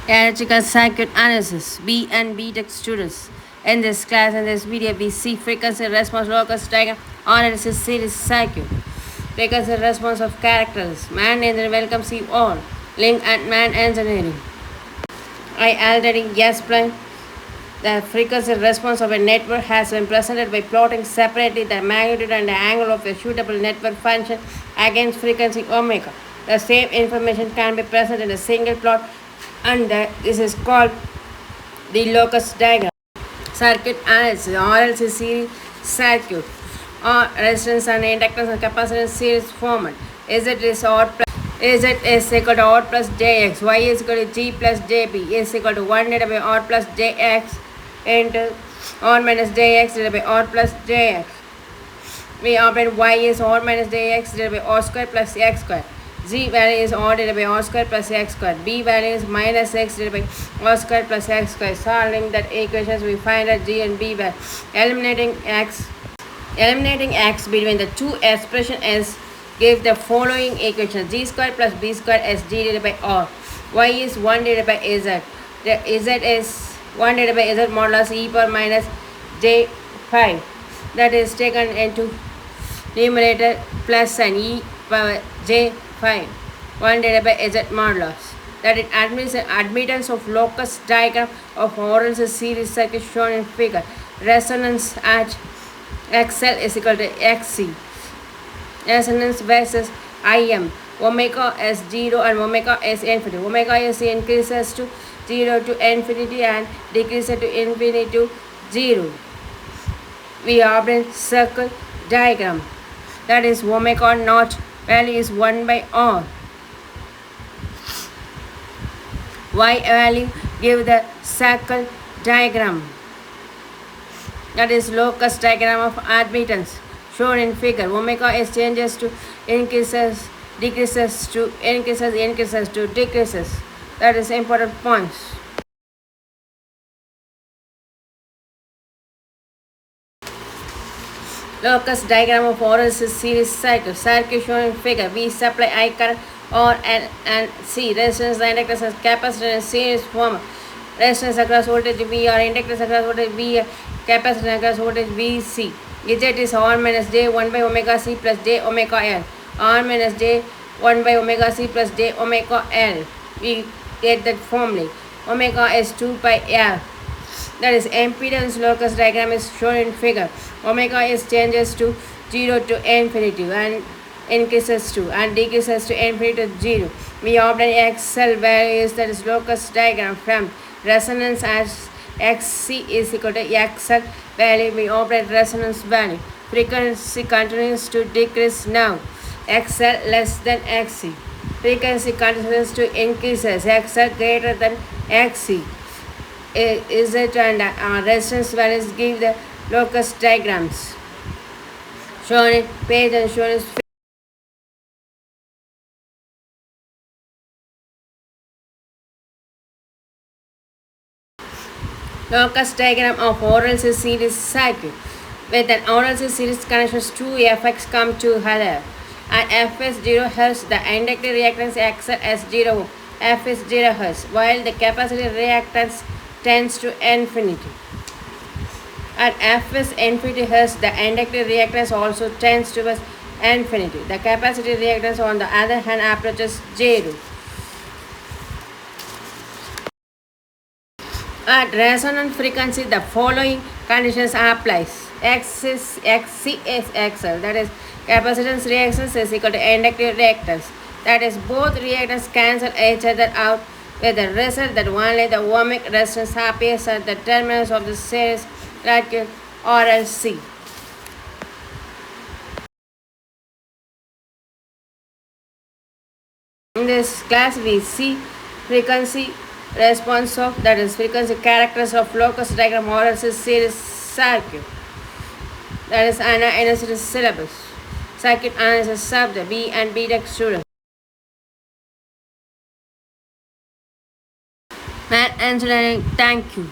Electrical circuit analysis, B and B Tech students. In this class and this video, we see frequency response locus diagram analysis series circuit. Frequency response of characters. Man engineering welcomes you all. Link and man engineering. I already explained the frequency response of a network has been presented by plotting separately the magnitude and the angle of a suitable network function against frequency omega. The same information can be present in a single plot, and this is called the locus diagram. Circuit analysis, RLC series circuit, or resistance and inductance and capacitance series format. Z is equal to R plus Jx, Y is equal to G plus Jb, is equal to 1 divided by R plus Jx into R minus Jx divided by R plus Jx. We operate Y is R minus Jx divided by R square plus X square. G value is R divided by R square plus X square. B value is minus X divided by R square plus X square. Solving that equations, we find that G and B value. Eliminating X between the two expressions is give the following equation: G square plus B square is G divided by R. Y is 1 divided by Z. The Z is 1 divided by Z modulus e power minus J5. That is taken into numerator plus and e power J5. 1 divided by Z modulus. That it admits the admittance of locus diagram of RLC series circuit shown in figure. Resonance at XL is equal to XC. Resonance versus IM. Omega is 0 and omega is infinity. Omega is increases to 0 to infinity and decreases to infinity to 0. We obtain circle diagram. That is omega naught value is 1 by R. Y value give the circle diagram. That is locus diagram of admittance shown in figure. Omega is changes to increases, decreases to increases, increases to decreases. That is important points. Locus diagram of RLC series circuit. Circuit shown in figure. We supply I current R and C. Resistance, inductance, and capacitor in series form. Resistance across voltage VR, inductance across voltage VR, capacitor across voltage VC. Z is R minus J 1 by omega C plus J omega L. R minus J 1 by omega C plus J omega L. We get that formally. Omega is 2 pi L. That is impedance locus diagram is shown in figure. Omega is changes to 0 to infinity and increases to and decreases to infinity to 0. We obtain XL values, that is locus diagram from resonance as XC is equal to XL value. We obtain resonance value. Frequency continues to decrease now. XL less than XC. Frequency continues to increases. XL greater than XC. Is it and resistance values give the locus diagrams. Shown in page and shown in locus diagram of RLC series circuit. With an RLC series connections, two effects come together. At F is 0 Hz, the inductive reactance XL as 0 F is 0 Hz, while the capacitive reactance tends to infinity. At F is infinity Hz, the inductive reactance also tends to infinity. The capacitive reactance, on the other hand, approaches 0. At resonant frequency, the following conditions applies. XC is XL, that is capacitance reactance is equal to inductive reactance. That is both reactants cancel each other out, with the result that only the ohmic resistance appears at the terminals of the series circuit RLC. In this class, we see frequency response of, that is frequency characters of locus diagram RLC series circuit. That is analysis syllabus. Circuit analysis subject B and B Tech students. Math engineering, thank you.